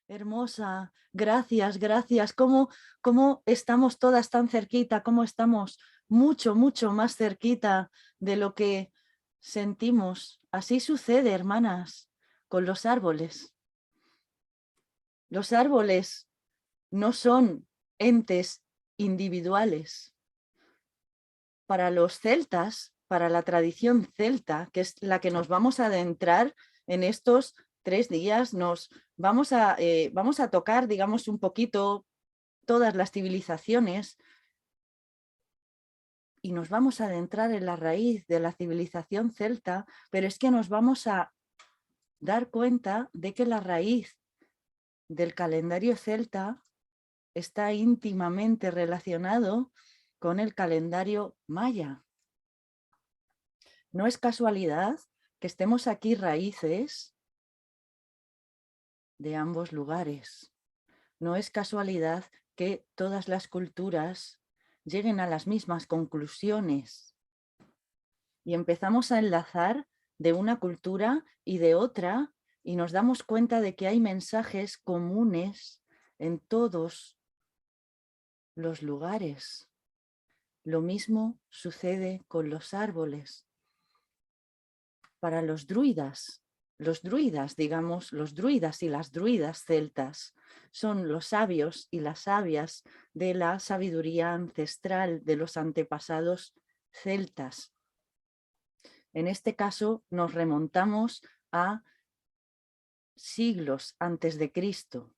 Hermosa, gracias, gracias. ¿Cómo estamos todas tan cerquita? ¿Cómo estamos mucho, mucho más cerquita de lo que sentimos? Así sucede, hermanas, con los árboles. Los árboles no son entes individuales. Para los celtas, para la tradición celta, que es la que nos vamos a adentrar en estos 3 días, nos vamos a tocar, digamos, un poquito todas las civilizaciones y nos vamos a adentrar en la raíz de la civilización celta, pero es que nos vamos a dar cuenta de que la raíz del calendario celta está íntimamente relacionado con el calendario maya. No es casualidad que estemos aquí raíces de ambos lugares. No es casualidad que todas las culturas lleguen a las mismas conclusiones y empezamos a enlazar de una cultura y de otra y nos damos cuenta de que hay mensajes comunes en todos los lugares. Lo mismo sucede con los árboles. Para los druidas, digamos, los druidas y las druidas celtas son los sabios y las sabias de la sabiduría ancestral de los antepasados celtas. En este caso nos remontamos a siglos antes de Cristo,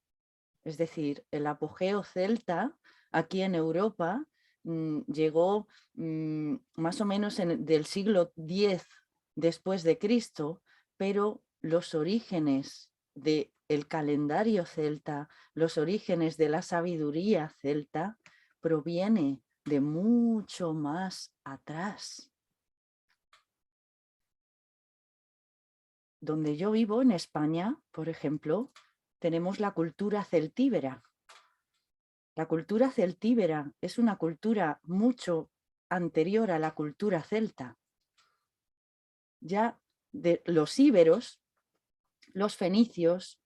es decir, el apogeo celta aquí en Europa llegó más o menos del siglo X después de Cristo, pero los orígenes del calendario celta, los orígenes de la sabiduría celta, proviene de mucho más atrás. Donde yo vivo, en España, por ejemplo, tenemos la cultura celtíbera. La cultura celtíbera es una cultura mucho anterior a la cultura celta. Ya de los íberos, los fenicios,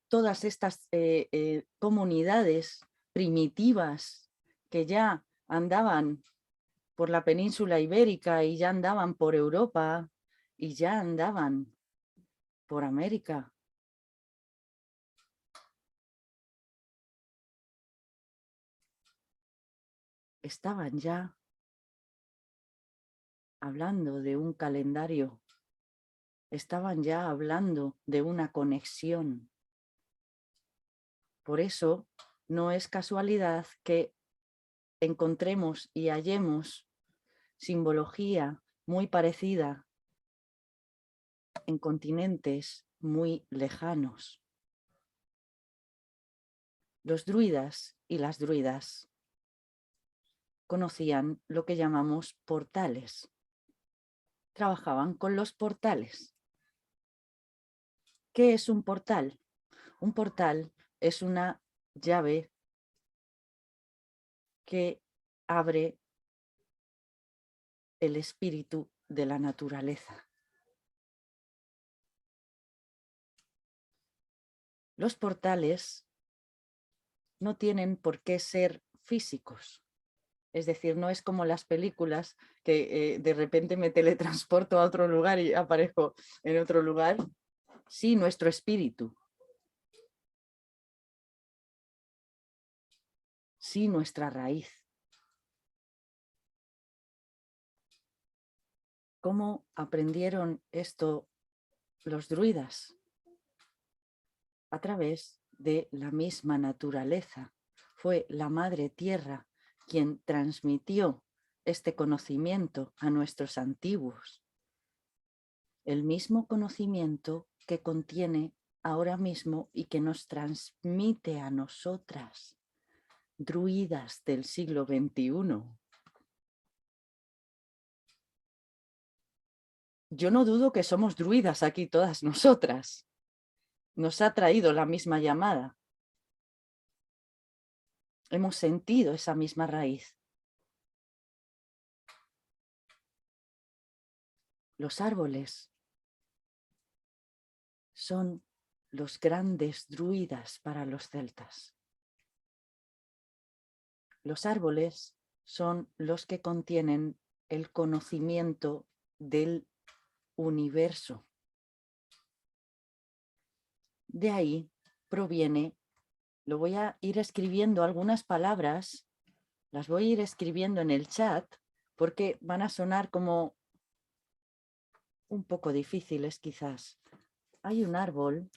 todas estas comunidades primitivas que ya andaban por la península ibérica y ya andaban por Europa y ya andaban por América. Estaban ya hablando de un calendario, estaban ya hablando de una conexión. Por eso no es casualidad que encontremos y hallemos simbología muy parecida en continentes muy lejanos. Los druidas y las druidas conocían lo que llamamos portales. Trabajaban con los portales. ¿Qué es un portal? Un portal es una llave que abre el espíritu de la naturaleza. Los portales no tienen por qué ser físicos. Es decir, no es como las películas que de repente me teletransporto a otro lugar y aparezco en otro lugar. Sí, nuestro espíritu. Sí, nuestra raíz. ¿Cómo aprendieron esto los druidas? A través de la misma naturaleza. Fue la Madre Tierra quien transmitió este conocimiento a nuestros antiguos. El mismo conocimiento que contiene ahora mismo y que nos transmite a nosotras, druidas del siglo XXI. Yo no dudo que somos druidas aquí todas nosotras. Nos ha traído la misma llamada. Hemos sentido esa misma raíz. Los árboles son los grandes druidas para los celtas. Los árboles son los que contienen el conocimiento del universo. De ahí proviene, lo voy a ir escribiendo algunas palabras, las voy a ir escribiendo en el chat porque van a sonar como un poco difíciles quizás. Hay un árbol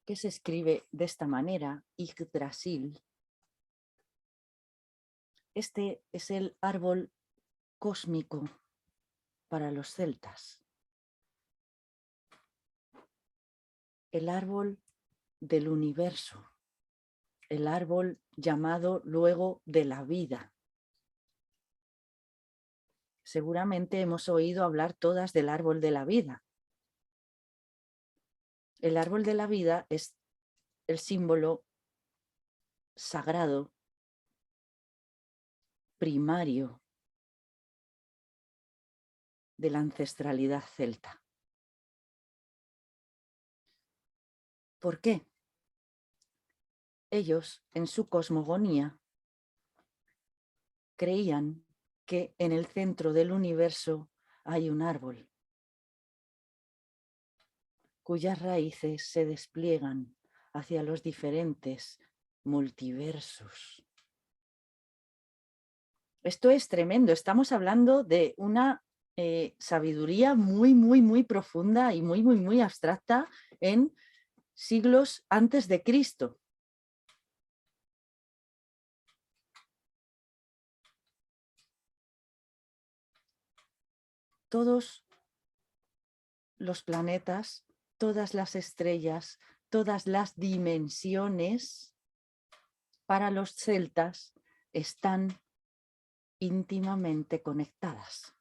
que se escribe de esta manera, Yggdrasil. Este es el árbol cósmico para los celtas. El árbol del universo. El árbol llamado luego de la vida. Seguramente hemos oído hablar todas del árbol de la vida. El árbol de la vida es el símbolo sagrado, primario de la ancestralidad celta. ¿Por qué? Ellos, en su cosmogonía, creían que en el centro del universo hay un árbol, cuyas raíces se despliegan hacia los diferentes multiversos. Esto es tremendo, estamos hablando de una sabiduría muy profunda y muy abstracta en siglos antes de Cristo. Todos los planetas, todas las estrellas, todas las dimensiones para los celtas están íntimamente conectadas.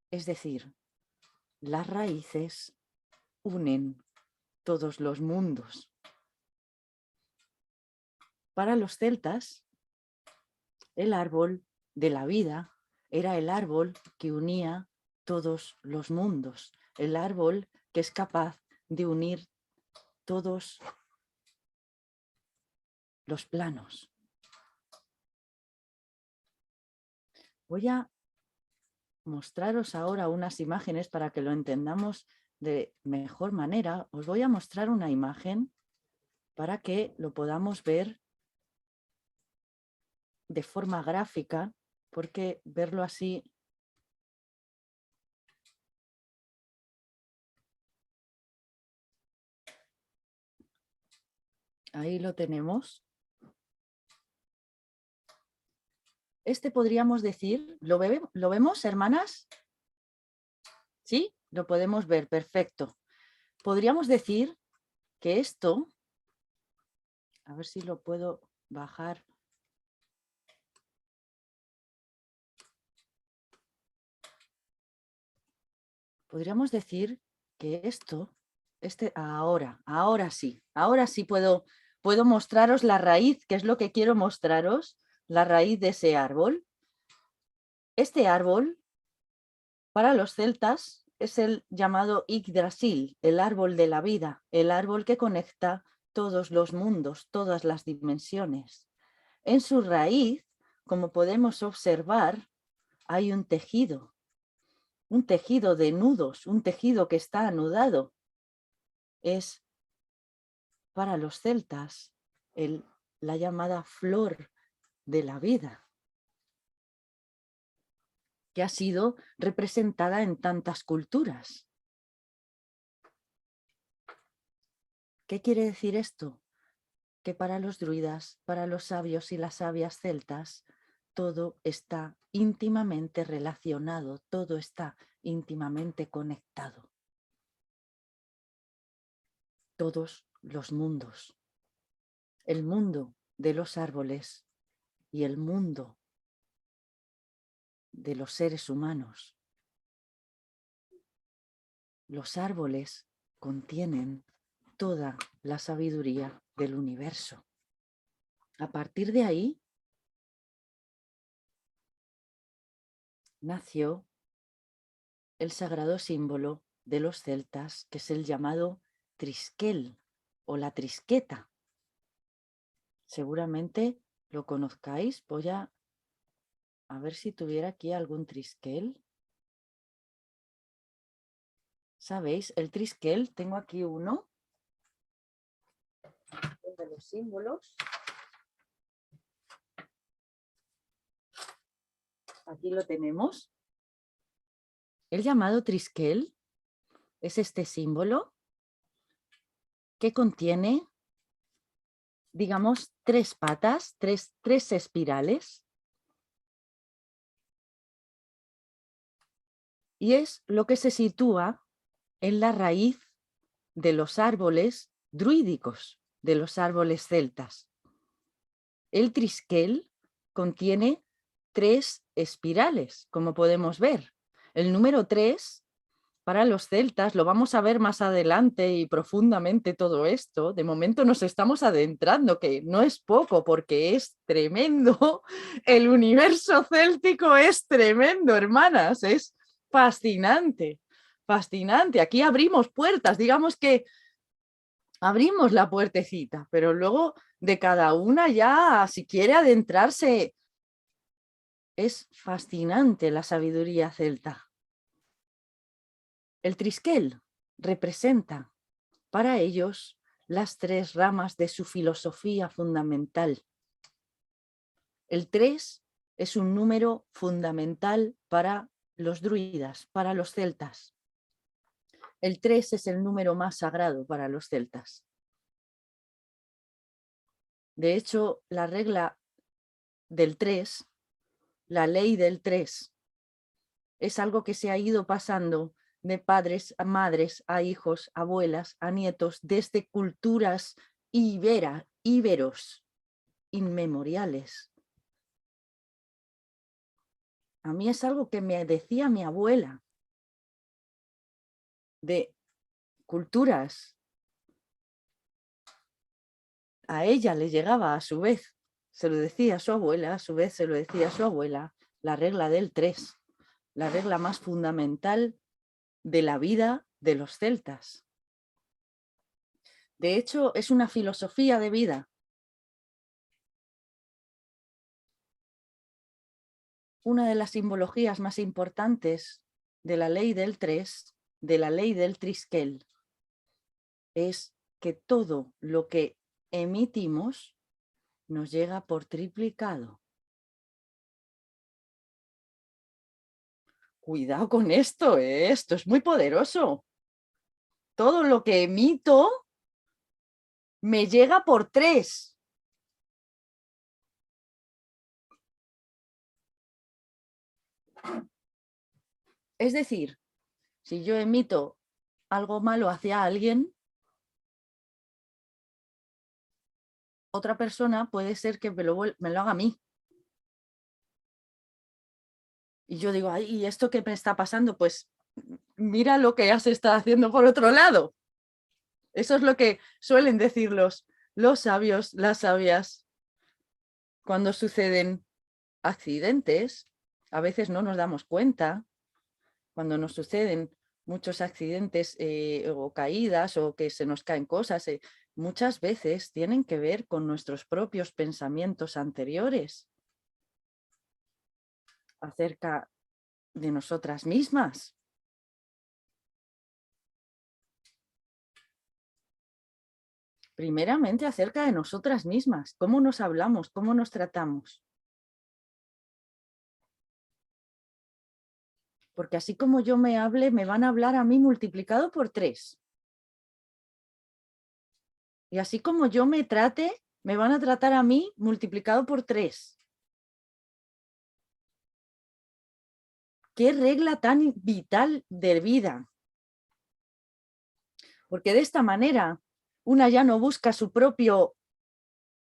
Es decir, las raíces unen todos los mundos. Para los celtas, el árbol de la vida era el árbol que unía todos los mundos, el árbol que es capaz de unir todos los planos. Voy a mostraros ahora unas imágenes para que lo entendamos de mejor manera. Os voy a mostrar una imagen para que lo podamos ver de forma gráfica, porque verlo así ahí lo tenemos. Este podríamos decir, ¿lo vemos, hermanas? ¿Sí? Lo podemos ver, perfecto. Podríamos decir que esto, a ver si lo puedo bajar. Podríamos decir que esto, ahora sí puedo mostraros la raíz, que es lo que quiero mostraros, la raíz de ese árbol. Este árbol, para los celtas, es el llamado Yggdrasil, el árbol de la vida, el árbol que conecta todos los mundos, todas las dimensiones. En su raíz, como podemos observar, hay un tejido de nudos, un tejido que está anudado. Es para los celtas la llamada flor de la vida, que ha sido representada en tantas culturas. ¿Qué quiere decir esto? Que para los druidas, para los sabios y las sabias celtas, todo está íntimamente relacionado, todo está íntimamente conectado. Todos los mundos. El mundo de los árboles y el mundo de los seres humanos. Los árboles contienen toda la sabiduría del universo. A partir de ahí, nació el sagrado símbolo de los celtas, que es el llamado trisquel o la trisqueta. Seguramente lo conozcáis. Voy a ver si tuviera aquí algún trisquel. ¿Sabéis? El trisquel, tengo aquí uno de los símbolos. Aquí lo tenemos. El llamado trisquel es este símbolo que contiene, digamos, tres patas, tres espirales. Y es lo que se sitúa en la raíz de los árboles druídicos, de los árboles celtas. El trisquel contiene 3 espirales, como podemos ver. El número 3, para los celtas, lo vamos a ver más adelante y profundamente todo esto. De momento nos estamos adentrando, que no es poco porque es tremendo. El universo céltico es tremendo, hermanas, es fascinante, fascinante. Aquí abrimos puertas, digamos que abrimos la puertecita, pero luego de cada una ya, si quiere adentrarse, es fascinante la sabiduría celta. El trisquel representa para ellos las 3 ramas de su filosofía fundamental. El 3 es un número fundamental para los druidas, para los celtas. El 3 es el número más sagrado para los celtas. De hecho, la regla del 3, la ley del 3, es algo que se ha ido pasando de padres a madres, a hijos, abuelas, a nietos, desde culturas íberos, inmemoriales. A mí es algo que me decía mi abuela, de culturas. A ella le llegaba a su vez, se lo decía a su abuela, a su vez se lo decía a su abuela, la regla del 3, la regla más fundamental de la vida de los celtas. De hecho, es una filosofía de vida. Una de las simbologías más importantes de la ley del 3, de la ley del trisquel, es que todo lo que emitimos nos llega por triplicado. Cuidado con esto, esto es muy poderoso. Todo lo que emito me llega por 3. Es decir, si yo emito algo malo hacia alguien, otra persona puede ser que me lo haga a mí. Y yo digo, ay, ¿y esto qué me está pasando? Pues mira lo que ya se está haciendo por otro lado. Eso es lo que suelen decir los sabios, las sabias, cuando suceden accidentes. A veces no nos damos cuenta cuando nos suceden muchos accidentes o caídas o que se nos caen cosas. Muchas veces tienen que ver con nuestros propios pensamientos anteriores acerca de nosotras mismas. Primeramente acerca de nosotras mismas, cómo nos hablamos, cómo nos tratamos. Porque así como yo me hable, me van a hablar a mí multiplicado por 3. Y así como yo me trate, me van a tratar a mí multiplicado por 3. ¡Qué regla tan vital de vida! Porque de esta manera una ya no busca su propio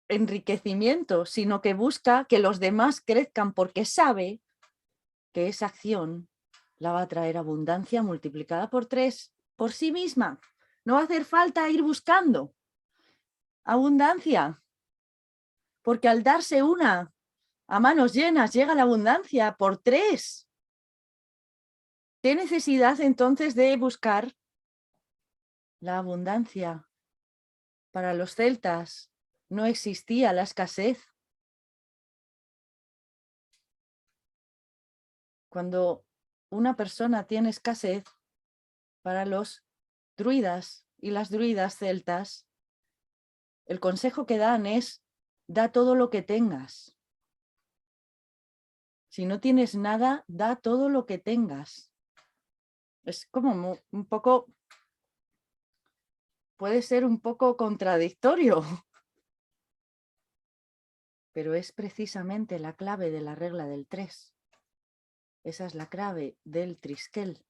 enriquecimiento, sino que busca que los demás crezcan porque sabe que esa acción la va a traer abundancia multiplicada por 3 por sí misma. No va a hacer falta ir buscando abundancia, porque al darse una a manos llenas llega la abundancia por 3. ¿Qué necesidad entonces de buscar la abundancia? Para los celtas no existía la escasez. Cuando una persona tiene escasez, para los druidas y las druidas celtas, el consejo que dan es: da todo lo que tengas. Si no tienes nada, da todo lo que tengas. Es como un poco, puede ser un poco contradictorio, pero es precisamente la clave de la regla del 3. Esa es la clave del triskel.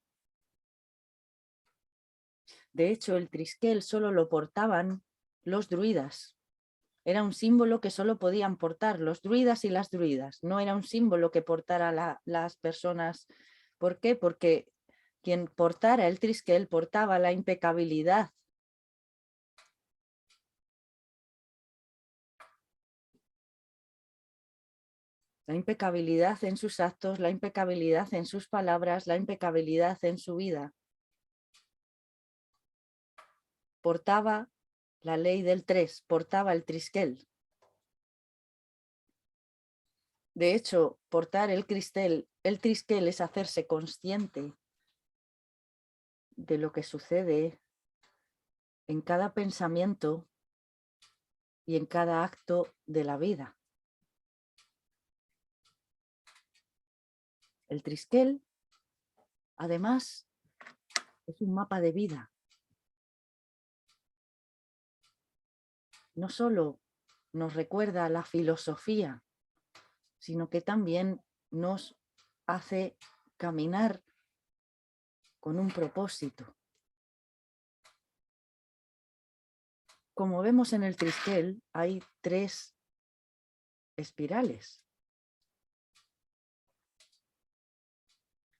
De hecho, el triskel solo lo portaban los druidas. Era un símbolo que solo podían portar los druidas y las druidas. No era un símbolo que portara las personas. ¿Por qué? Porque quien portara el triskel portaba la impecabilidad. La impecabilidad en sus actos, la impecabilidad en sus palabras, la impecabilidad en su vida. Portaba la ley del 3, portaba el triskel. De hecho, portar el triskel es hacerse consciente de lo que sucede en cada pensamiento y en cada acto de la vida. El triskel, además, es un mapa de vida. No solo nos recuerda la filosofía, sino que también nos hace caminar con un propósito. Como vemos en el triskel, hay 3 espirales.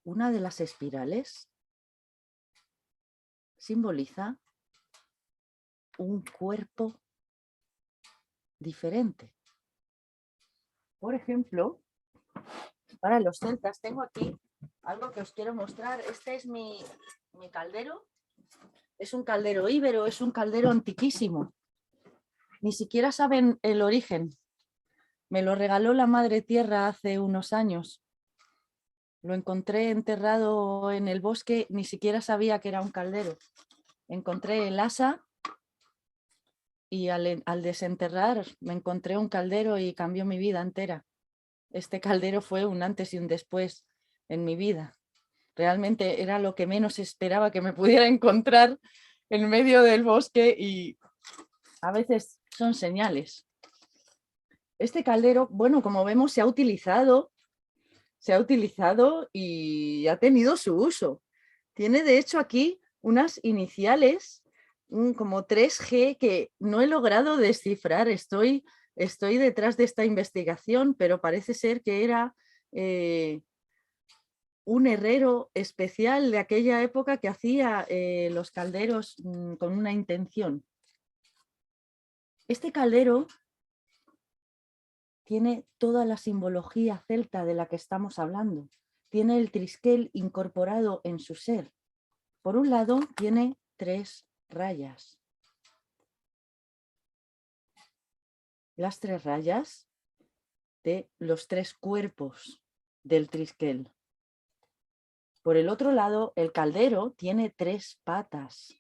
Una de las espirales simboliza un cuerpo diferente. Por ejemplo, para los celtas tengo aquí algo que os quiero mostrar. Este es mi caldero. Es un caldero íbero, es un caldero antiquísimo. Ni siquiera saben el origen. Me lo regaló la Madre Tierra hace unos años. Lo encontré enterrado en el bosque, ni siquiera sabía que era un caldero. Encontré el asa y al desenterrar me encontré un caldero y cambió mi vida entera. Este caldero fue un antes y un después en mi vida. Realmente era lo que menos esperaba que me pudiera encontrar en medio del bosque y a veces son señales. Este caldero, bueno, como vemos, se ha utilizado y ha tenido su uso. Tiene de hecho aquí unas iniciales, como 3G, que no he logrado descifrar. Estoy detrás de esta investigación, pero parece ser que era un herrero especial de aquella época que hacía los calderos con una intención. Este caldero tiene toda la simbología celta de la que estamos hablando. Tiene el triskel incorporado en su ser. Por un lado, tiene 3 rayas. Las 3 rayas de los 3 cuerpos del triskel. Por el otro lado, el caldero tiene 3 patas.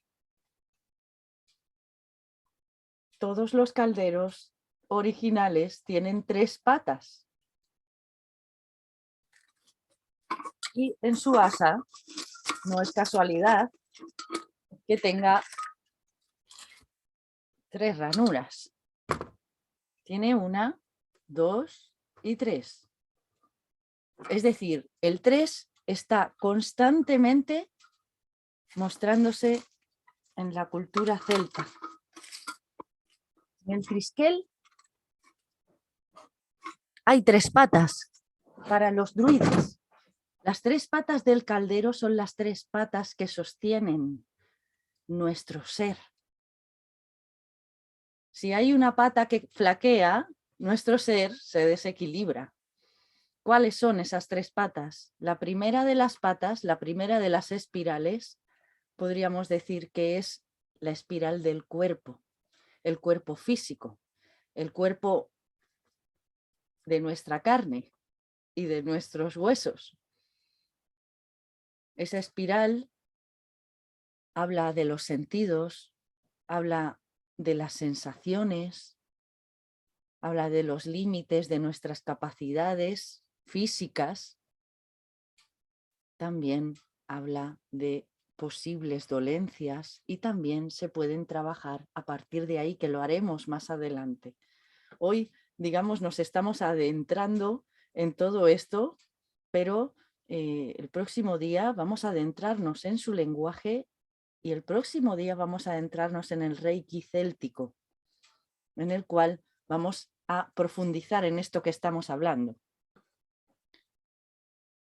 Todos los calderos originales tienen 3 patas. Y en su asa, no es casualidad que tenga 3 ranuras. Tiene 1, 2 y 3. Es decir, el 3 está constantemente mostrándose en la cultura celta. En el triskel hay 3 patas para los druidas. Las 3 patas del caldero son las 3 patas que sostienen nuestro ser. Si hay una pata que flaquea, nuestro ser se desequilibra. ¿Cuáles son esas tres patas? La primera de las patas, la primera de las espirales, podríamos decir que es la espiral del cuerpo, el cuerpo físico, el cuerpo de nuestra carne y de nuestros huesos. Esa espiral habla de los sentidos, habla de las sensaciones, habla de los límites de nuestras capacidades físicas. También habla de posibles dolencias y también se pueden trabajar a partir de ahí, que lo haremos más adelante. Hoy, digamos, nos estamos adentrando en todo esto, pero el próximo día vamos a adentrarnos en su lenguaje y el próximo día vamos a adentrarnos en el Reiki céltico, en el cual vamos a profundizar en esto que estamos hablando.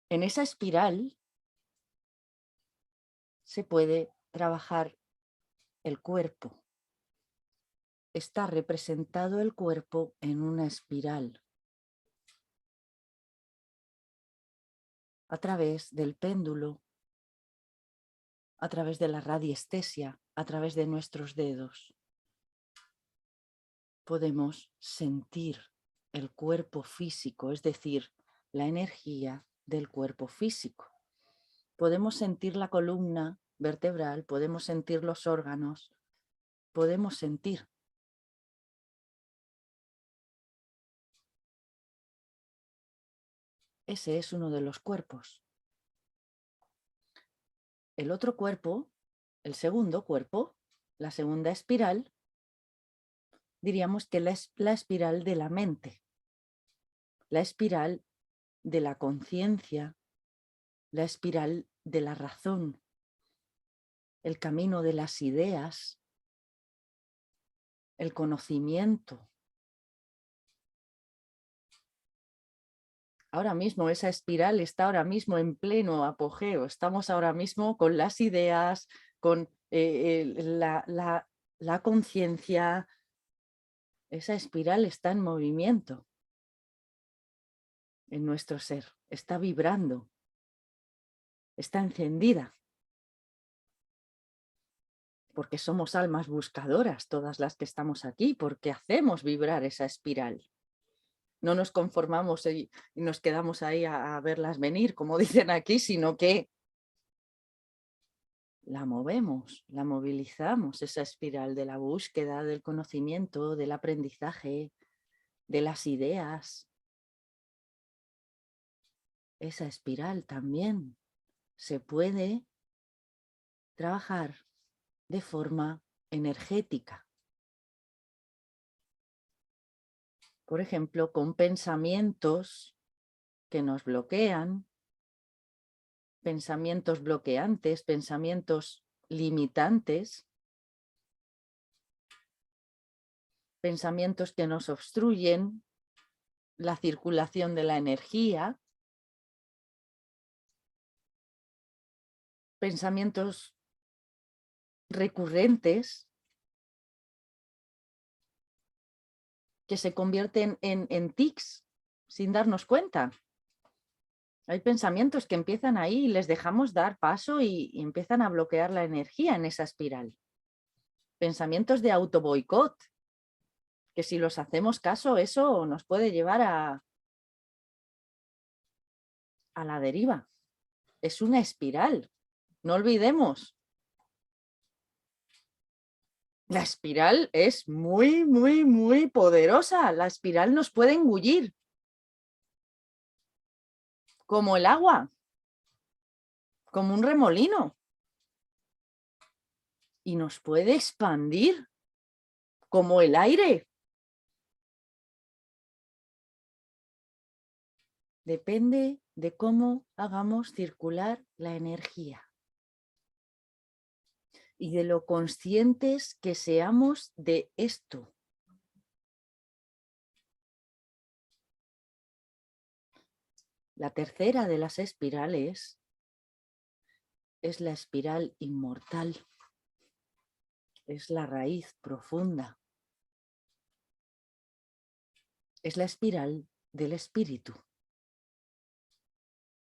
En esa espiral se puede trabajar el cuerpo. Está representado el cuerpo en una espiral a través del péndulo, a través de la radiestesia, a través de nuestros dedos. Podemos sentir el cuerpo físico, es decir, la energía del cuerpo físico. Podemos sentir la columna vertebral, podemos sentir los órganos, podemos sentir. Ese es uno de los cuerpos. El otro cuerpo, el segundo cuerpo, la segunda espiral, diríamos que es la espiral de la mente, la espiral de la conciencia, la espiral de la razón, el camino de las ideas, el conocimiento. Ahora mismo esa espiral está ahora mismo en pleno apogeo. Estamos ahora mismo con las ideas, con la conciencia. Esa espiral está en movimiento en nuestro ser, está vibrando, está encendida. Porque somos almas buscadoras todas las que estamos aquí, porque hacemos vibrar esa espiral. No nos conformamos y nos quedamos ahí a verlas venir, como dicen aquí, sino que la movemos, la movilizamos, esa espiral de la búsqueda, del conocimiento, del aprendizaje, de las ideas. Esa espiral también se puede trabajar de forma energética. Por ejemplo, con pensamientos que nos bloquean, pensamientos bloqueantes, pensamientos limitantes, pensamientos que nos obstruyen la circulación de la energía, pensamientos recurrentes que se convierten en tics sin darnos cuenta. Hay pensamientos que empiezan ahí y les dejamos dar paso y empiezan a bloquear la energía en esa espiral. Pensamientos de autoboicot, que si los hacemos caso, eso nos puede llevar a la deriva. Es una espiral, no olvidemos. La espiral es muy, muy, muy poderosa. La espiral nos puede engullir, como el agua, como un remolino. Y nos puede expandir, como el aire. Depende de cómo hagamos circular la energía y de lo conscientes que seamos de esto. La tercera de las espirales es la espiral inmortal, es la raíz profunda, es la espiral del espíritu.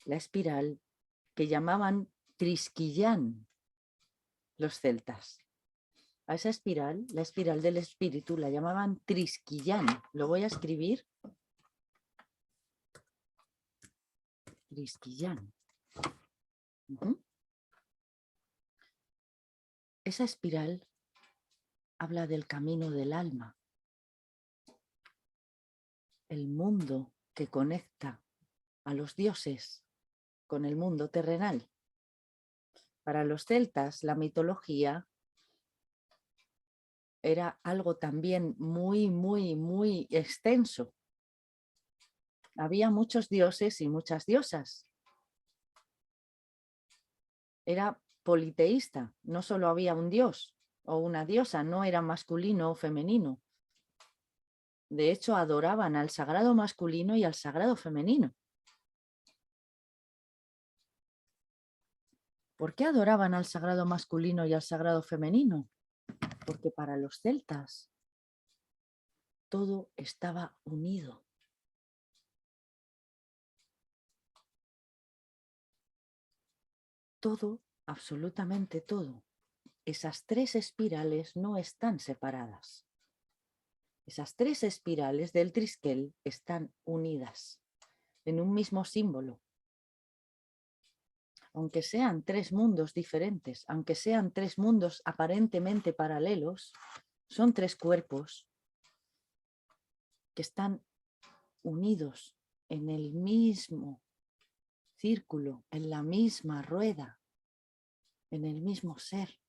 la espiral que llamaban Trisquillán los celtas. A esa espiral, la espiral del espíritu, la llamaban Trisquillán. Lo voy a escribir. Trisquillán. Esa espiral habla del camino del alma, el mundo que conecta a los dioses con el mundo terrenal. Para los celtas, la mitología era algo también muy extenso. Había muchos dioses y muchas diosas. Era politeísta, no solo había un dios o una diosa, no era masculino o femenino. De hecho, adoraban al sagrado masculino y al sagrado femenino. ¿Por qué adoraban al sagrado masculino y al sagrado femenino? Porque para los celtas todo estaba unido. Todo, absolutamente todo. Esas tres espirales no están separadas. Esas tres espirales del trisquel están unidas en un mismo símbolo. Aunque sean tres mundos diferentes, aunque sean tres mundos aparentemente paralelos, son tres cuerpos que están unidos en el mismo círculo, en la misma rueda, en el mismo ser.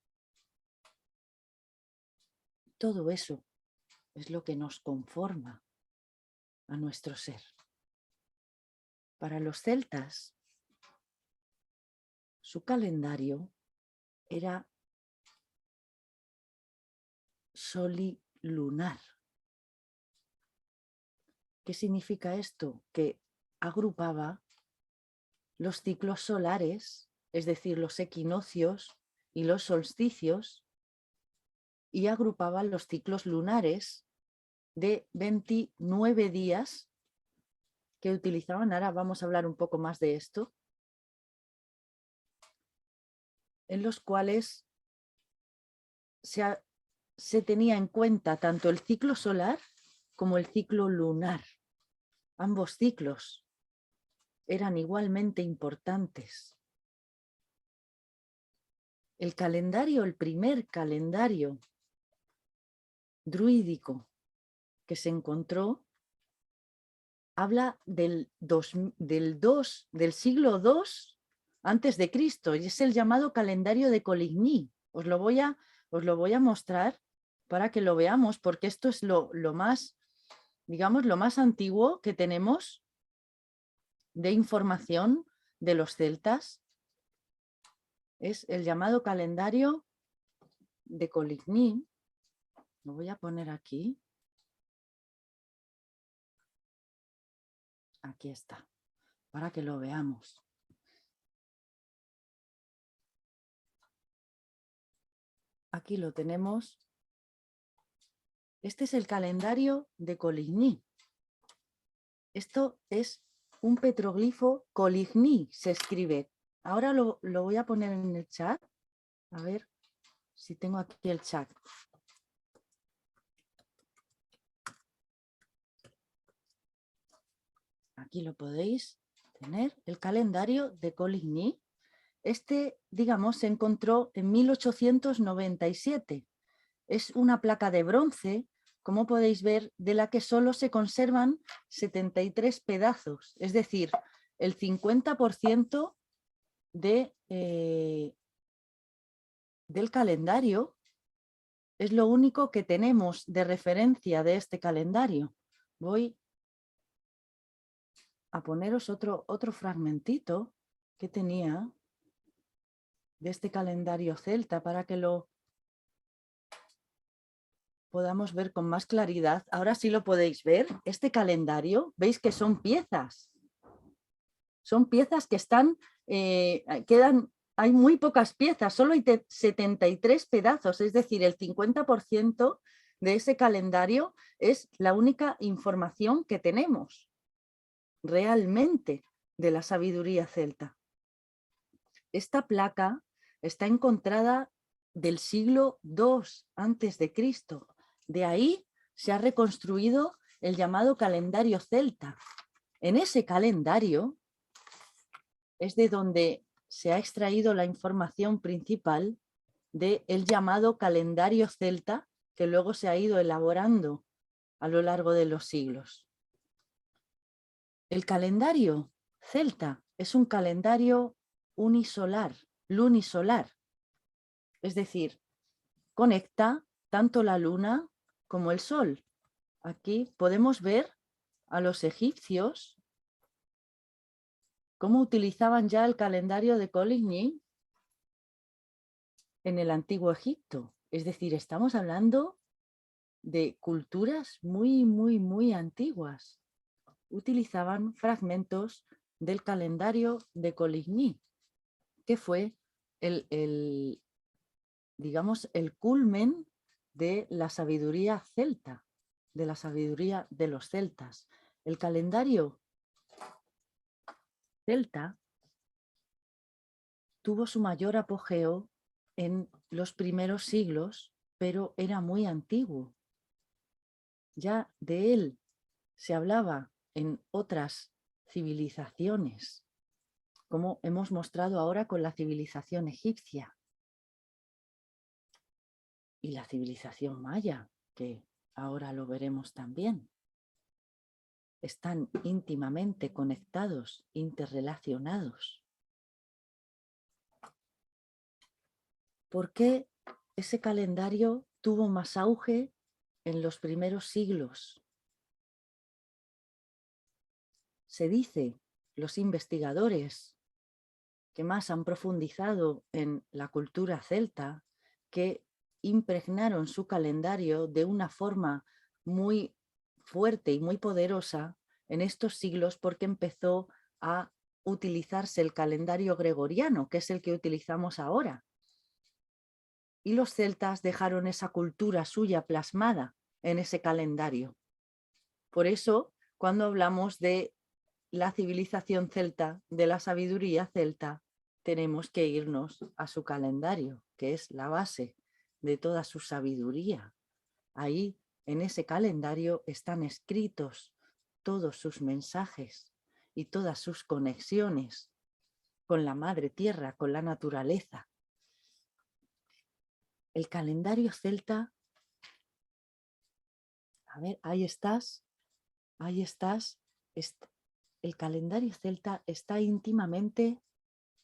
Todo eso es lo que nos conforma a nuestro ser. Para los celtas, su calendario era solilunar. ¿Qué significa esto? Que agrupaba los ciclos solares, es decir, los equinoccios y los solsticios, y agrupaba los ciclos lunares de 29 días que utilizaban. Ahora vamos a hablar un poco más de esto, en los cuales se tenía en cuenta tanto el ciclo solar como el ciclo lunar. Ambos ciclos eran igualmente importantes. El calendario, el primer calendario druídico que se encontró, habla del siglo II antes de Cristo, y es el llamado calendario de Coligny. Os lo voy a mostrar para que lo veamos, porque esto es lo más, digamos, lo más antiguo que tenemos de información de los celtas. Es el llamado calendario de Coligny. Lo voy a poner aquí. Aquí está, para que lo veamos. Aquí lo tenemos. Este es el calendario de Coligny. Esto es un petroglifo Coligny, se escribe. Ahora lo voy a poner en el chat. A ver si tengo aquí el chat. Aquí lo podéis tener, el calendario de Coligny. Este, digamos, se encontró en 1897. Es una placa de bronce, como podéis ver, de la que solo se conservan 73 pedazos, es decir, el 50% del calendario es lo único que tenemos de referencia de este calendario. Voy a poneros otro fragmentito que tenía de este calendario celta para que lo podamos ver con más claridad. Ahora sí lo podéis ver. Este calendario, veis que son piezas. Son piezas que están, hay muy pocas piezas, solo hay 73 pedazos, es decir, el 50% de ese calendario es la única información que tenemos realmente de la sabiduría celta. Esta placa está encontrada del siglo II antes de Cristo. De ahí se ha reconstruido el llamado calendario celta. En ese calendario es de donde se ha extraído la información principal del llamado calendario celta, que luego se ha ido elaborando a lo largo de los siglos. El calendario celta es un calendario unisolar, lunisolar, es decir, conecta tanto la luna como el sol. Aquí podemos ver a los egipcios cómo utilizaban ya el calendario de Coligny en el antiguo Egipto. Es decir, estamos hablando de culturas muy antiguas. Utilizaban fragmentos del calendario de Coligny, que fue digamos, el culmen de la sabiduría celta, de la sabiduría de los celtas. El calendario celta tuvo su mayor apogeo en los primeros siglos, pero era muy antiguo. Ya de él se hablaba en otras civilizaciones, como hemos mostrado ahora con la civilización egipcia y la civilización maya, que ahora lo veremos también. Están íntimamente conectados, interrelacionados. ¿Por qué ese calendario tuvo más auge en los primeros siglos? Se dice, los investigadores que más han profundizado en la cultura celta, que impregnaron su calendario de una forma muy fuerte y muy poderosa en estos siglos porque empezó a utilizarse el calendario gregoriano, que es el que utilizamos ahora. Y los celtas dejaron esa cultura suya plasmada en ese calendario. Por eso, cuando hablamos de la civilización celta, de la sabiduría celta, tenemos que irnos a su calendario, que es la base de toda su sabiduría. Ahí, en ese calendario, están escritos todos sus mensajes y todas sus conexiones con la madre tierra, con la naturaleza. El calendario celta, a ver, ahí estás, el calendario celta está íntimamente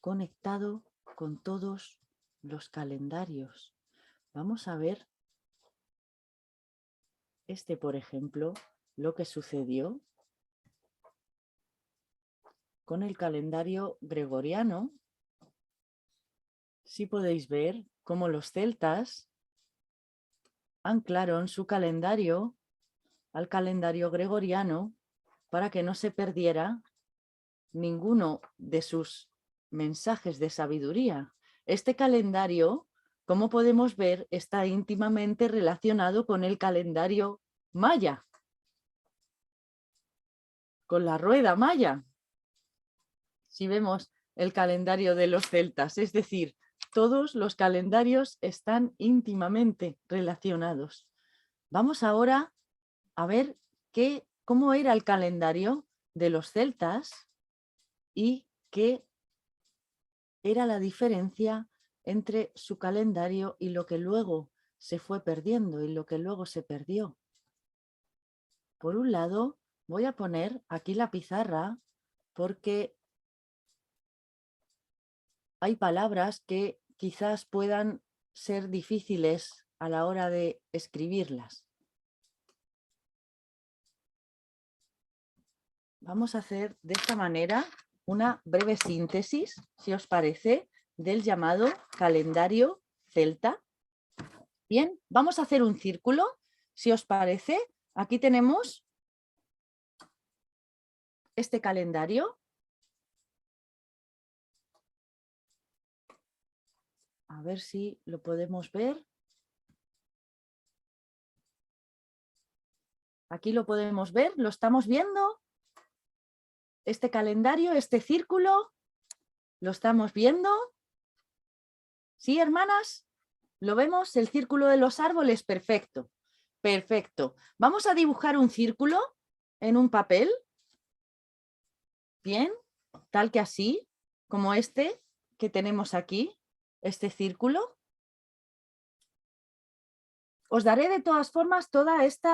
conectado con todos los calendarios. Vamos a ver por ejemplo, lo que sucedió con el calendario gregoriano. Sí podéis ver cómo los celtas anclaron su calendario al calendario gregoriano para que no se perdiera ninguno de sus mensajes de sabiduría. Este calendario, como podemos ver, está íntimamente relacionado con el calendario maya, con la rueda maya. Si vemos el calendario de los celtas, es decir, todos los calendarios están íntimamente relacionados. Vamos ahora a ver cómo era el calendario de los celtas y qué era la diferencia entre su calendario y lo que luego se fue perdiendo y lo que luego se perdió. Por un lado, voy a poner aquí la pizarra porque hay palabras que quizás puedan ser difíciles a la hora de escribirlas. Vamos a hacer de esta manera una breve síntesis, si os parece, del llamado calendario celta. Bien, vamos a hacer un círculo, si os parece. Aquí tenemos este calendario. A ver si lo podemos ver. Aquí lo podemos ver, ¿lo estamos viendo? este calendario, este círculo, ¿lo estamos viendo? ¿Sí, hermanas? ¿Lo vemos? El círculo de los árboles, perfecto. Perfecto. Vamos a dibujar un círculo en un papel. Bien, tal que así, como este que tenemos aquí, este círculo. Os daré de todas formas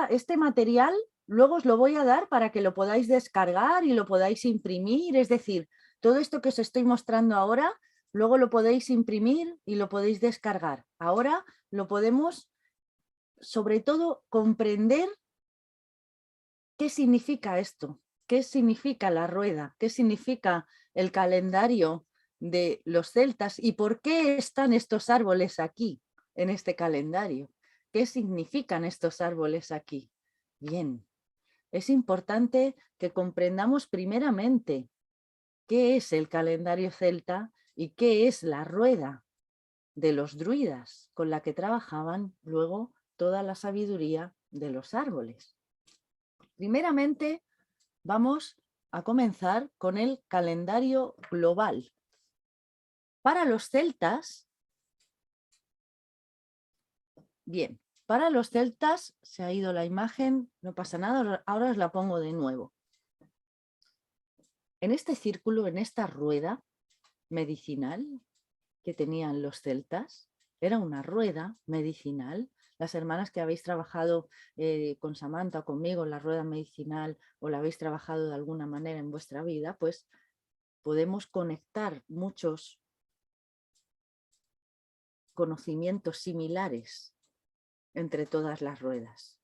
este material, luego os lo voy a dar para que lo podáis descargar y lo podáis imprimir, es decir, todo esto que os estoy mostrando ahora, luego lo podéis imprimir y lo podéis descargar. Ahora lo podemos, sobre todo, comprender qué significa esto, qué significa la rueda, qué significa el calendario de los celtas y por qué están estos árboles aquí, en este calendario. ¿Qué significan estos árboles aquí? Bien, es importante que comprendamos primeramente qué es el calendario celta y qué es la rueda de los druidas con la que trabajaban luego toda la sabiduría de los árboles. Primeramente, vamos a comenzar con el calendario global. Para los celtas, bien, para los celtas se ha ido la imagen, no pasa nada, ahora os la pongo de nuevo. En este círculo, en esta rueda medicinal que tenían los celtas, era una rueda medicinal. Las hermanas que habéis trabajado con Samantha o conmigo en la rueda medicinal o la habéis trabajado de alguna manera en vuestra vida, pues podemos conectar muchos conocimientos similares entre todas las ruedas.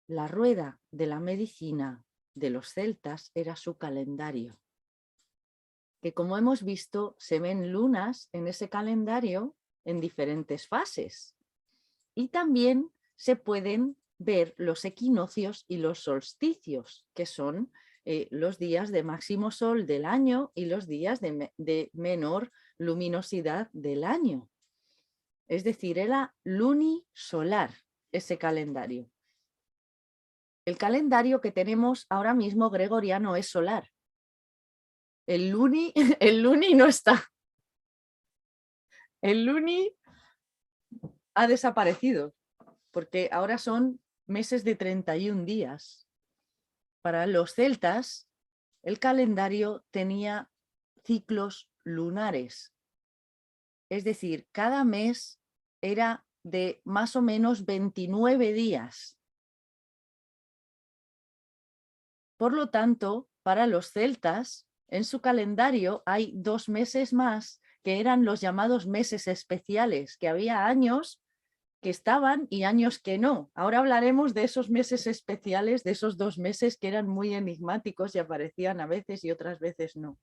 La rueda de la medicina de los celtas era su calendario, que como hemos visto se ven lunas en ese calendario en diferentes fases y también se pueden ver los equinoccios y los solsticios, que son los días de máximo sol del año y los días de menor luminosidad del año. Es decir, era lunisolar ese calendario. El calendario que tenemos ahora mismo gregoriano es solar. El luni no está. El luni ha desaparecido porque ahora son meses de 31 días. Para los celtas, el calendario tenía ciclos lunares. Es decir, cada mes era de más o menos 29 días. Por lo tanto, para los celtas, en su calendario hay 2 meses más que eran los llamados meses especiales, que había años que estaban y años que no. Ahora hablaremos de esos meses especiales, de esos 2 meses que eran muy enigmáticos y aparecían a veces y otras veces no.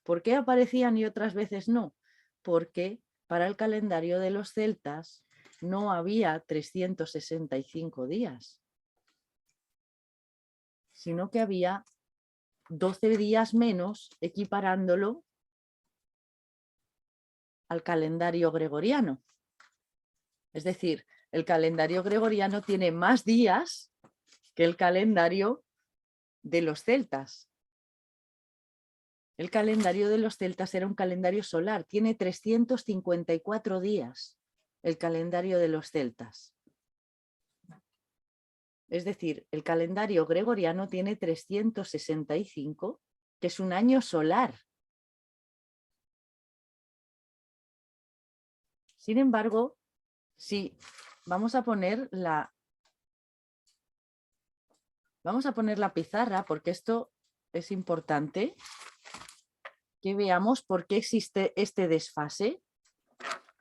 ¿Por qué aparecían y otras veces no? Porque para el calendario de los celtas no había 365 días, sino que había 12 días menos, equiparándolo al calendario gregoriano. Es decir, el calendario gregoriano tiene más días que el calendario de los celtas. El calendario de los celtas era un calendario solar, tiene 354 días el calendario de los celtas. Es decir, el calendario gregoriano tiene 365, que es un año solar. Sin embargo, si vamos a poner la pizarra, porque esto es importante que veamos por qué existe este desfase.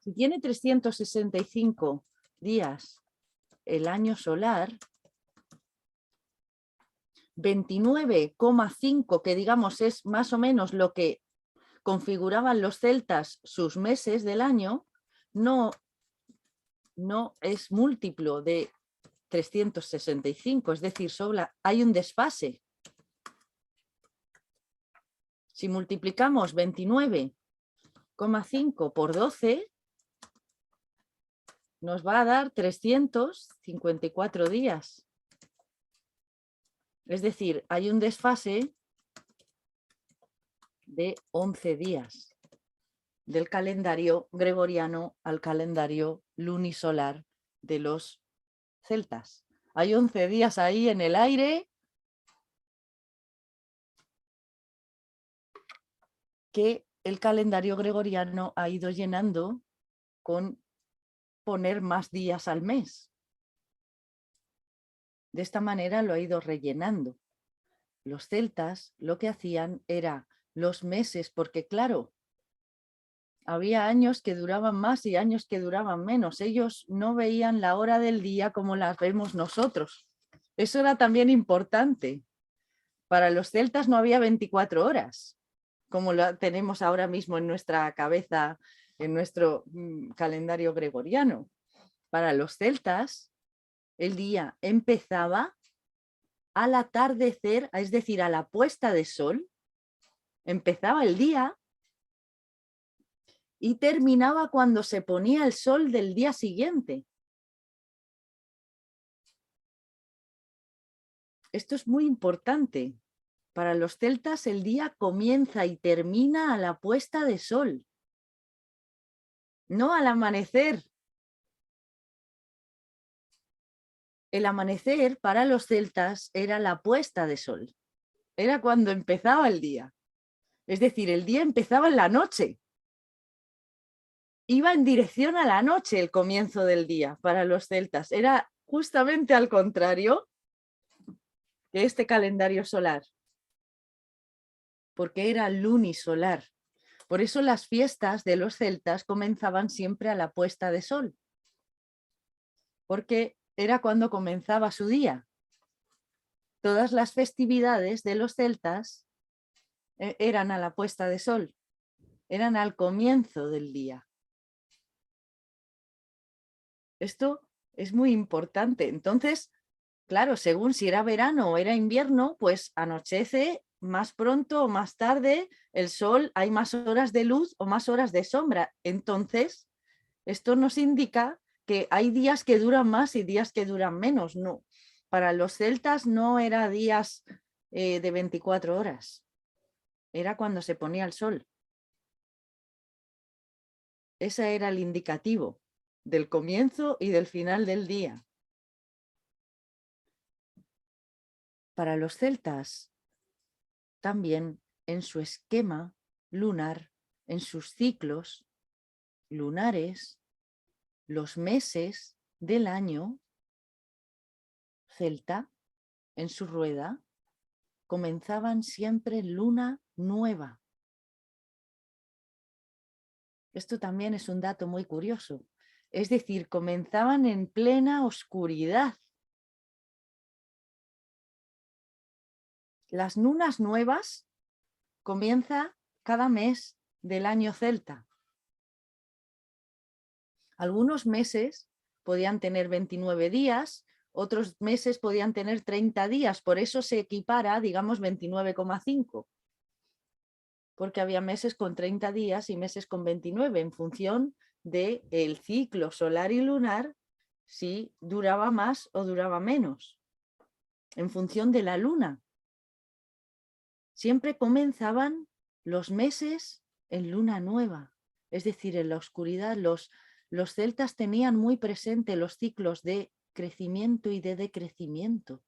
Si tiene 365 días el año solar, 29,5, que digamos es más o menos lo que configuraban los celtas sus meses del año, no es múltiplo de 365, es decir, hay un desfase. Si multiplicamos 29,5 por 12, nos va a dar 354 días. Es decir, hay un desfase de 11 días, del calendario gregoriano al calendario lunisolar de los celtas. Hay 11 días ahí en el aire que el calendario gregoriano ha ido llenando con poner más días al mes. De esta manera lo ha ido rellenando. Los celtas lo que hacían era los meses, porque claro, había años que duraban más y años que duraban menos. Ellos no veían la hora del día como las vemos nosotros. Eso era también importante. Para los celtas no había 24 horas, como lo tenemos ahora mismo en nuestra cabeza, en nuestro calendario gregoriano. Para los celtas, el día empezaba al atardecer, es decir, a la puesta de sol. Empezaba el día y terminaba cuando se ponía el sol del día siguiente. Esto es muy importante. Para los celtas el día comienza y termina a la puesta de sol, no al amanecer. El amanecer para los celtas era la puesta de sol, era cuando empezaba el día. Es decir, el día empezaba en la noche. Iba en dirección a la noche el comienzo del día para los celtas. Era justamente al contrario que este calendario solar, porque era lunisolar. Por eso las fiestas de los celtas comenzaban siempre a la puesta de sol, porque era cuando comenzaba su día. Todas las festividades de los celtas eran a la puesta de sol, eran al comienzo del día. Esto es muy importante. Entonces, claro, según si era verano o era invierno, pues anochece más pronto o más tarde, el sol, hay más horas de luz o más horas de sombra. Entonces, esto nos indica que hay días que duran más y días que duran menos. No, para los celtas no era días de 24 horas, era cuando se ponía el sol. Ese era el indicativo del comienzo y del final del día. Para los celtas, también en su esquema lunar, en sus ciclos lunares, los meses del año celta, en su rueda, comenzaban siempre luna nueva. Esto también es un dato muy curioso. Es decir, comenzaban en plena oscuridad. Las lunas nuevas comienza cada mes del año celta. Algunos meses podían tener 29 días, otros meses podían tener 30 días, por eso se equipara, digamos, 29,5, porque había meses con 30 días y meses con 29, en función del ciclo solar y lunar, si duraba más o duraba menos, en función de la luna. Siempre comenzaban los meses en luna nueva, es decir, en la oscuridad. Los celtas tenían muy presente los ciclos de crecimiento y de decrecimiento.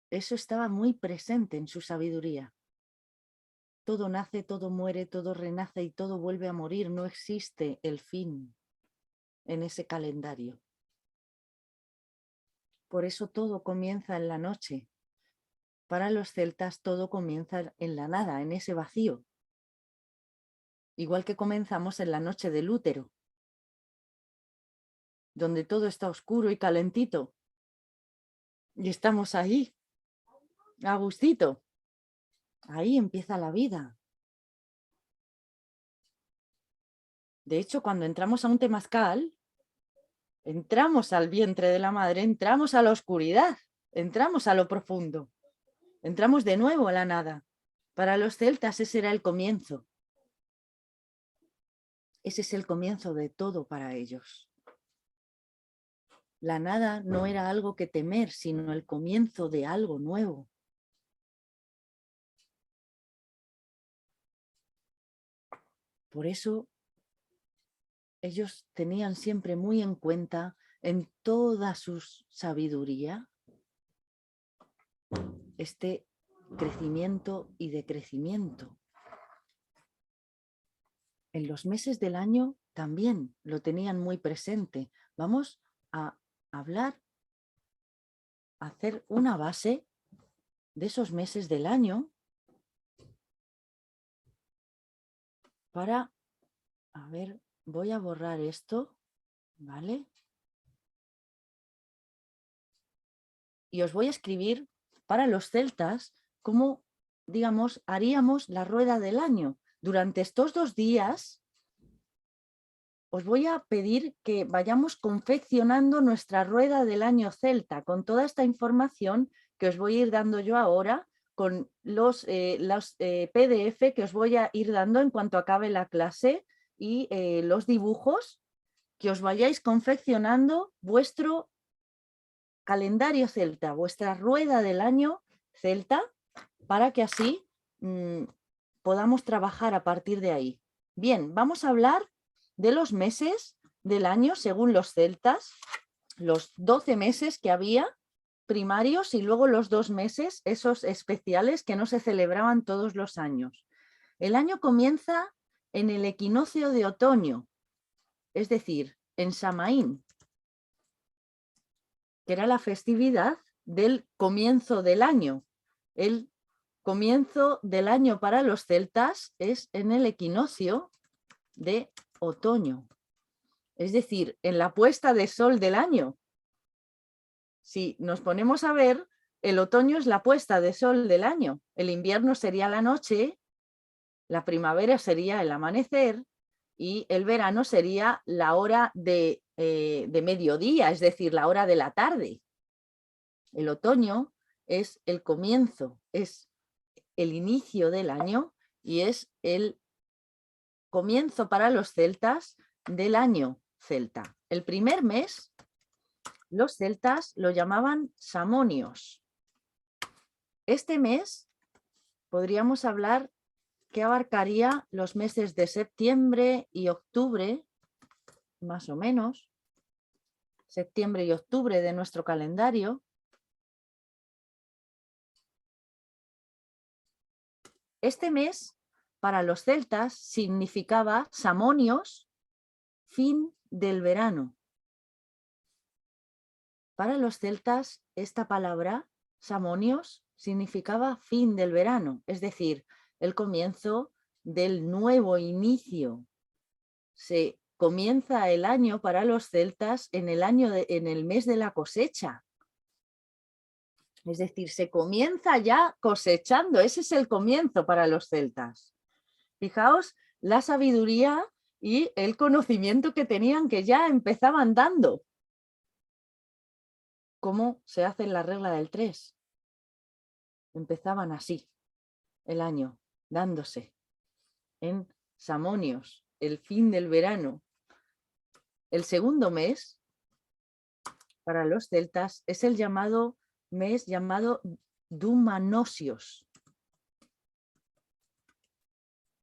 Eso estaba muy presente en su sabiduría. Todo nace, todo muere, todo renace y todo vuelve a morir. No existe el fin en ese calendario. Por eso todo comienza en la noche. Para los celtas todo comienza en la nada, en ese vacío. Igual que comenzamos en la noche del útero, donde todo está oscuro y calentito. Y estamos ahí, a gustito. Ahí empieza la vida. De hecho, cuando entramos a un temazcal, entramos al vientre de la madre, entramos a la oscuridad, entramos a lo profundo, entramos de nuevo a la nada. Para los celtas ese era el comienzo. Ese es el comienzo de todo para ellos. La nada no era algo que temer, sino el comienzo de algo nuevo. Por eso ellos tenían siempre muy en cuenta en toda su sabiduría este crecimiento y decrecimiento. En los meses del año también lo tenían muy presente. Vamos a hablar, a hacer una base de esos meses del año para, a ver, voy a borrar esto, ¿vale? Y os voy a escribir para los celtas cómo, digamos, haríamos la rueda del año. Durante estos 2 días os voy a pedir que vayamos confeccionando nuestra rueda del año celta con toda esta información que os voy a ir dando yo ahora, con los PDF que os voy a ir dando en cuanto acabe la clase y los dibujos, que os vayáis confeccionando vuestro calendario celta, vuestra rueda del año celta, para que así podamos trabajar a partir de ahí. Bien, vamos a hablar de los meses del año según los celtas, los 12 meses que había primarios y luego los 2 meses, esos especiales que no se celebraban todos los años. El año comienza en el equinoccio de otoño, es decir, en Samaín, que era la festividad del comienzo del año. El comienzo del año para los celtas es en el equinoccio de otoño, es decir, en la puesta de sol del año. Si nos ponemos a ver, el otoño es la puesta de sol del año, el invierno sería la noche, la primavera sería el amanecer y el verano sería la hora de mediodía, es decir, la hora de la tarde. El otoño es el comienzo, es el inicio del año y es el comienzo para los celtas del año celta. El primer mes, los celtas lo llamaban Samonios. Este mes podríamos hablar que abarcaría los meses de septiembre y octubre, más o menos, septiembre y octubre de nuestro calendario. Este mes, para los celtas, significaba Samonios, fin del verano. Para los celtas, esta palabra, Samonios, significaba fin del verano, es decir, el comienzo del nuevo inicio. Se comienza el año para los celtas en el mes de la cosecha. Es decir, se comienza ya cosechando, ese es el comienzo para los celtas. Fijaos la sabiduría y el conocimiento que tenían, que ya empezaban dando. ¿Cómo se hace la regla del 3? Empezaban así el año, dándose en Samonios, el fin del verano. El segundo mes para los celtas es el mes llamado Dumanosios.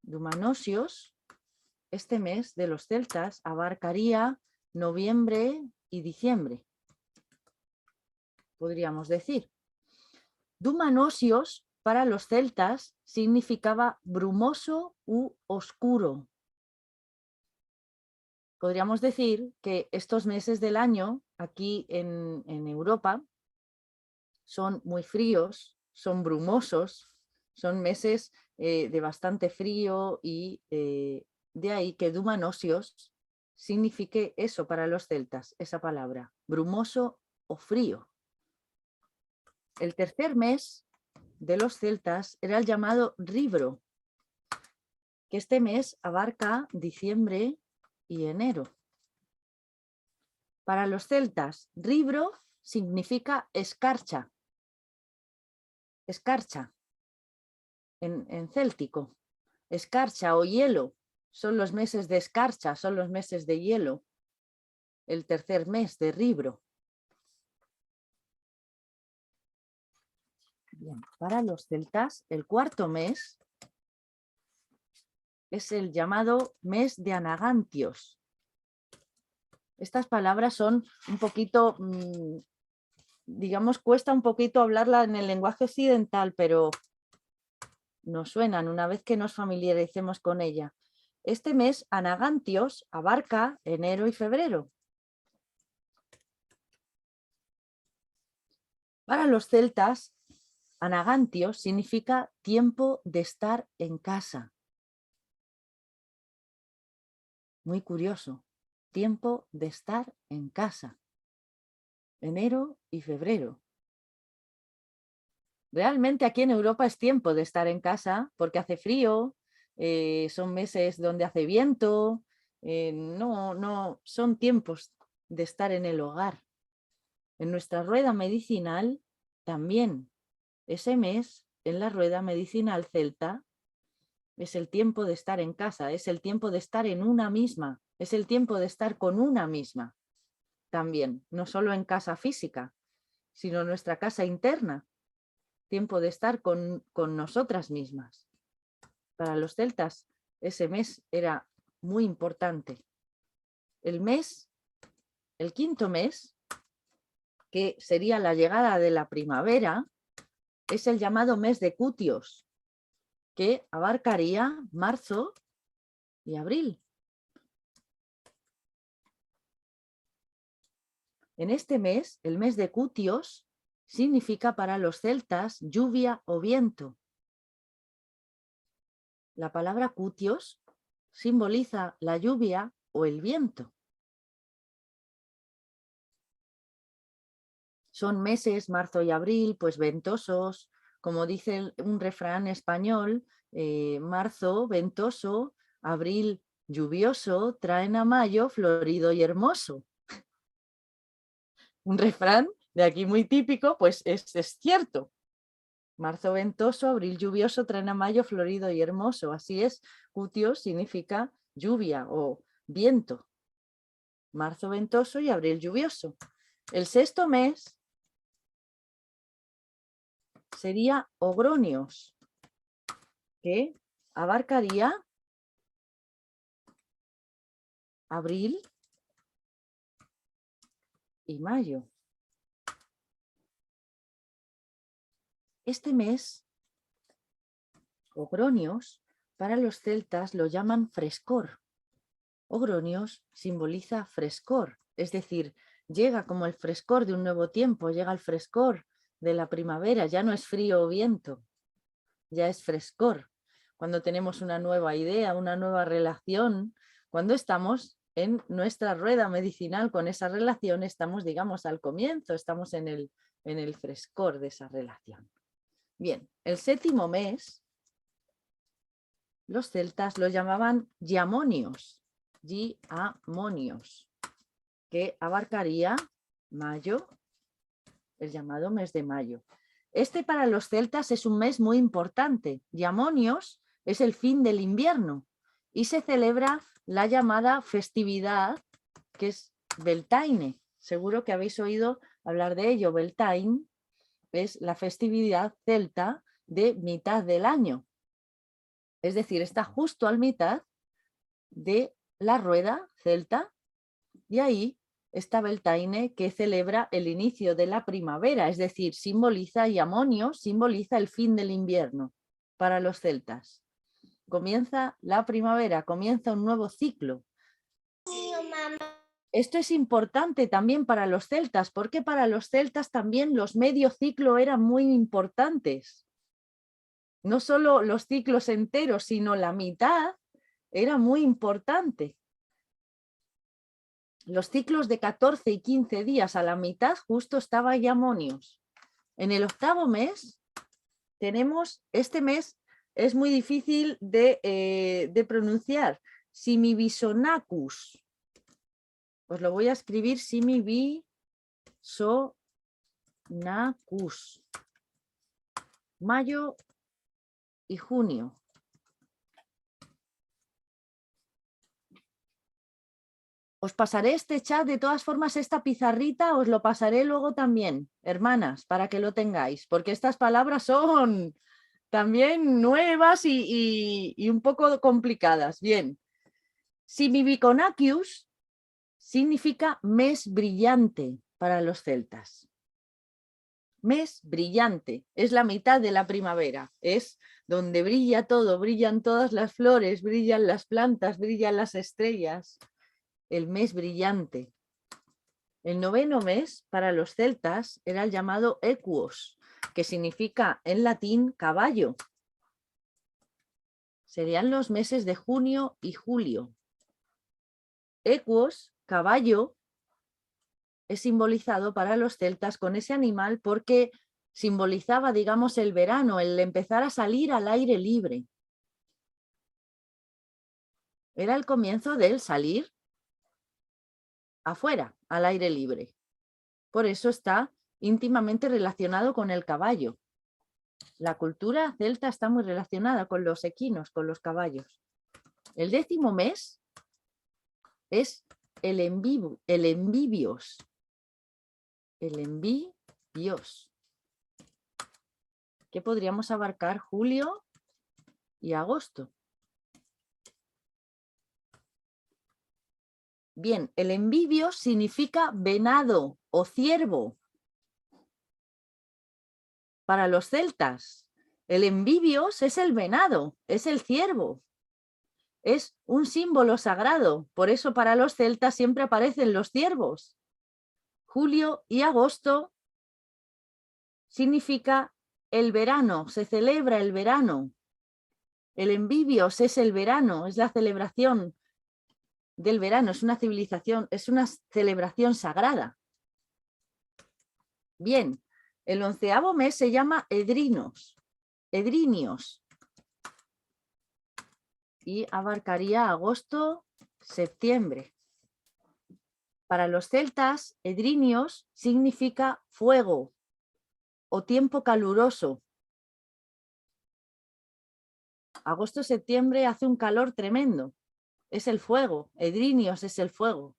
Dumanosios, este mes de los celtas abarcaría noviembre y diciembre, podríamos decir. Dumanosios para los celtas significaba brumoso u oscuro. Podríamos decir que estos meses del año aquí en Europa son muy fríos, son brumosos, son meses de bastante frío y de ahí que Dumanosios signifique eso para los celtas, esa palabra, brumoso o frío. El tercer mes de los celtas era el llamado Ribro, que este mes abarca diciembre y enero. Para los celtas, Ribro significa escarcha. Escarcha en céltico. Escarcha o hielo son los meses de escarcha, son los meses de hielo. El tercer mes de Ribro. Bien, para los celtas, el cuarto mes es el llamado mes de Anagantios. Estas palabras son un poquito, digamos, cuesta un poquito hablarla en el lenguaje occidental, pero nos suenan una vez que nos familiaricemos con ella. Este mes, Anagantios, abarca enero y febrero. Para los celtas, Anagantios significa tiempo de estar en casa. Muy curioso, tiempo de estar en casa. Enero y febrero. Realmente aquí en Europa es tiempo de estar en casa porque hace frío, son meses donde hace viento, no, son tiempos de estar en el hogar. En nuestra rueda medicinal también, ese mes en la rueda medicinal celta es el tiempo de estar en casa, es el tiempo de estar en una misma, es el tiempo de estar con una misma también, no solo en casa física, sino en nuestra casa interna. Tiempo de estar con nosotras mismas. Para los celtas ese mes era muy importante. El quinto mes, que sería la llegada de la primavera, es el llamado mes de Cutios, que abarcaría marzo y abril. En este mes, el mes de Cutios, significa para los celtas lluvia o viento. La palabra Cutios simboliza la lluvia o el viento. Son meses, marzo y abril, pues ventosos, como dice un refrán español, marzo ventoso, abril lluvioso, traen a mayo florido y hermoso. Un refrán de aquí muy típico, pues es cierto. Marzo ventoso, abril lluvioso, traen a mayo florido y hermoso. Así es, Cutios significa lluvia o viento. Marzo ventoso y abril lluvioso. El sexto mes sería Ogronios, que abarcaría abril y mayo. Este mes, Ogronios, para los celtas lo llaman frescor. Ogronios simboliza frescor, es decir, llega como el frescor de un nuevo tiempo, llega el frescor de la primavera, ya no es frío o viento, ya es frescor. Cuando tenemos una nueva idea, una nueva relación, cuando estamos en nuestra rueda medicinal con esa relación, estamos, digamos, al comienzo, estamos en el frescor de esa relación. Bien, el séptimo mes, los celtas lo llamaban Giamonios, que abarcaría mayo, el llamado mes de mayo. Este para los celtas es un mes muy importante. Giamonios es el fin del invierno y se celebra la llamada festividad que es Beltaine. Seguro que habéis oído hablar de ello. Beltane es la festividad celta de mitad del año. Es decir, está justo a mitad de la rueda celta y ahí está Beltaine, que celebra el inicio de la primavera, es decir, simboliza Giamonio, simboliza el fin del invierno para los celtas. Comienza la primavera, comienza un nuevo ciclo. Esto es importante también para los celtas, porque para los celtas también los medio ciclo eran muy importantes. No solo los ciclos enteros, sino la mitad era muy importante. Los ciclos de 14 y 15 días a la mitad justo estaba Giamonios. En el octavo mes tenemos, este mes es muy difícil de pronunciar, Simibisonacus. Os lo voy a escribir Simibisonacus. Mayo y junio. Os pasaré este chat, de todas formas esta pizarrita os lo pasaré luego también, hermanas, para que lo tengáis, porque estas palabras son también nuevas y un poco complicadas. Bien, Simibiconacius significa mes brillante para los celtas. Mes brillante, es la mitad de la primavera, es donde brilla todo, brillan todas las flores, brillan las plantas, brillan las estrellas. El mes brillante. El noveno mes para los celtas era el llamado Equus, que significa en latín caballo. Serían los meses de junio y julio. Equus, caballo, es simbolizado para los celtas con ese animal porque simbolizaba, digamos, el verano, el empezar a salir al aire libre. Era el comienzo del salir afuera, al aire libre. Por eso está íntimamente relacionado con el caballo. La cultura celta está muy relacionada con los equinos, con los caballos. El 10º mes es el envivios. El envivios. Que podríamos abarcar julio y agosto. Bien, el envivios significa venado o ciervo. Para los celtas, el envivios es el venado, es el ciervo. Es un símbolo sagrado, por eso para los celtas siempre aparecen los ciervos. Julio y agosto significa el verano, se celebra el verano. El envivios es el verano, es la celebración del verano, es una civilización, es una celebración sagrada. Bien, el 11º mes se llama edrinios y abarcaría agosto, septiembre. Para los celtas, edrinios significa fuego o tiempo caluroso. Agosto-septiembre hace un calor tremendo. Es el fuego, edrinios es el fuego.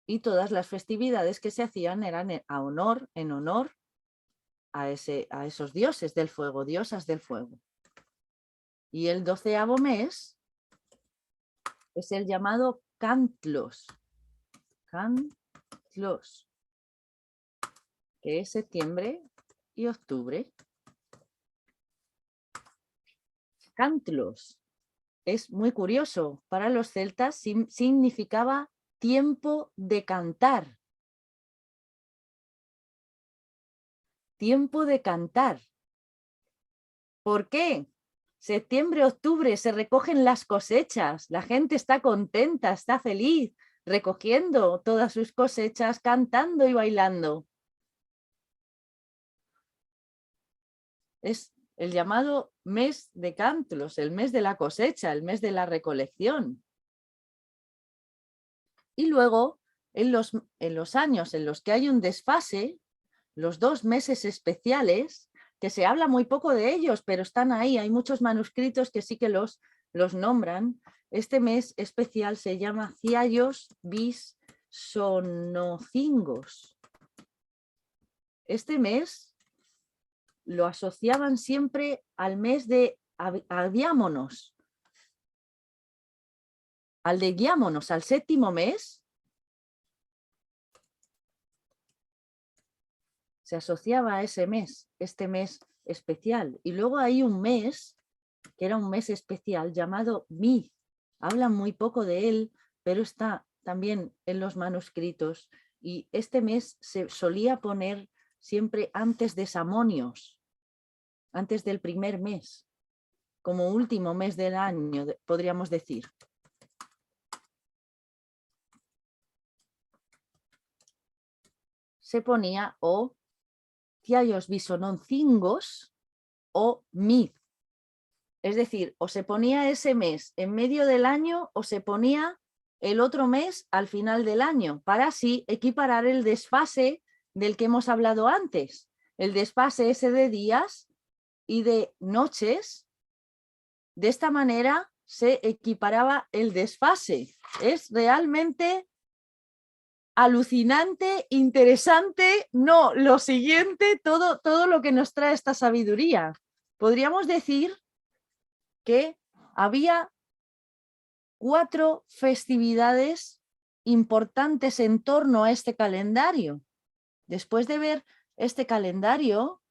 Y todas las festividades que se hacían eran en honor a esos dioses del fuego, diosas del fuego. Y el 12º mes es el llamado Cantlos. Cantlos, que es septiembre y octubre. Cantlos es muy curioso. Para los celtas significaba tiempo de cantar. Tiempo de cantar. ¿Por qué? Septiembre, octubre se recogen las cosechas. La gente está contenta, está feliz, recogiendo todas sus cosechas, cantando y bailando. Es el llamado mes de Cantlos, el mes de la cosecha, el mes de la recolección. Y luego, en los años en los que hay un desfase, los 2 meses especiales, que se habla muy poco de ellos, pero están ahí, hay muchos manuscritos que sí que los nombran. Este mes especial se llama Ciallos bis Sonocingos. Este mes lo asociaban siempre al mes de Aviámonos, al de Guiámonos, al 7º mes. Se asociaba a ese mes, este mes especial. Y luego hay un mes, que era un mes especial, llamado Mi. Hablan muy poco de él, pero está también en los manuscritos. Y este mes se solía poner siempre antes de Samonios, antes del primer mes, como último mes del año, podríamos decir. Se ponía o Ciallos bisononcingos o Mid. Es decir, o se ponía ese mes en medio del año o se ponía el otro mes al final del año, para así equiparar el desfase del que hemos hablado antes. El desfase ese de días y de noches. De esta manera se equiparaba el desfase. Es realmente alucinante, interesante, no, lo siguiente, todo lo que nos trae esta sabiduría. Podríamos decir que había 4 festividades importantes en torno a este calendario. Después de ver este calendario,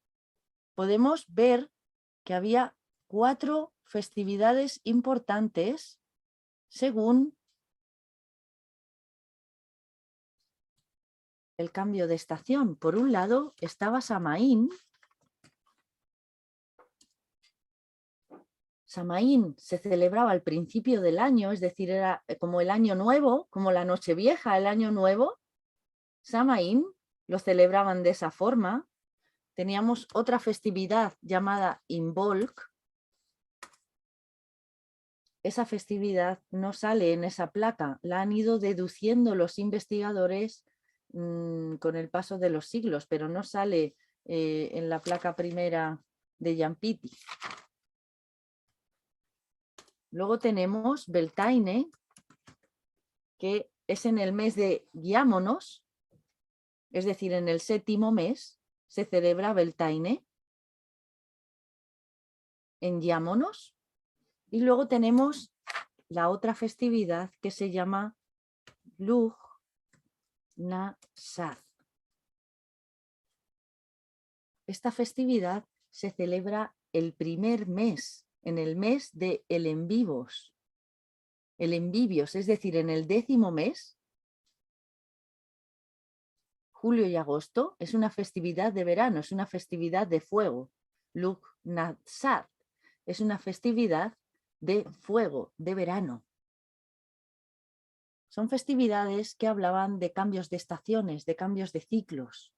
podemos ver que había 4 festividades importantes según el cambio de estación. Por un lado estaba Samaín. Samaín se celebraba al principio del año, es decir, era como el año nuevo, como la Nochevieja, el año nuevo. Samaín lo celebraban de esa forma. Teníamos otra festividad llamada Imbolc. Esa festividad no sale en esa placa, la han ido deduciendo los investigadores con el paso de los siglos, pero no sale en la placa primera de Yampiti. Luego tenemos Beltaine, que es en el mes de Giámonos, es decir, en el 7º mes se celebra Beltaine en Giámonos. Y luego tenemos la otra festividad que se llama Lughnasadh. Esta festividad se celebra el primer mes, en el mes de el Envivios, es decir, en el 10º mes, julio y agosto. Es una festividad de verano, es una festividad de fuego. Lughnasadh es una festividad de fuego, de verano. Son festividades que hablaban de cambios de estaciones, de cambios de ciclos,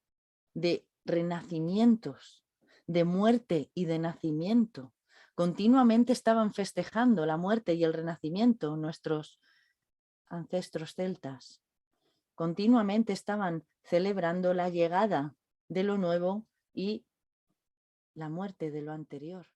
de renacimientos, de muerte y de nacimiento. Continuamente estaban festejando la muerte y el renacimiento nuestros ancestros celtas. Continuamente estaban celebrando la llegada de lo nuevo y la muerte de lo anterior.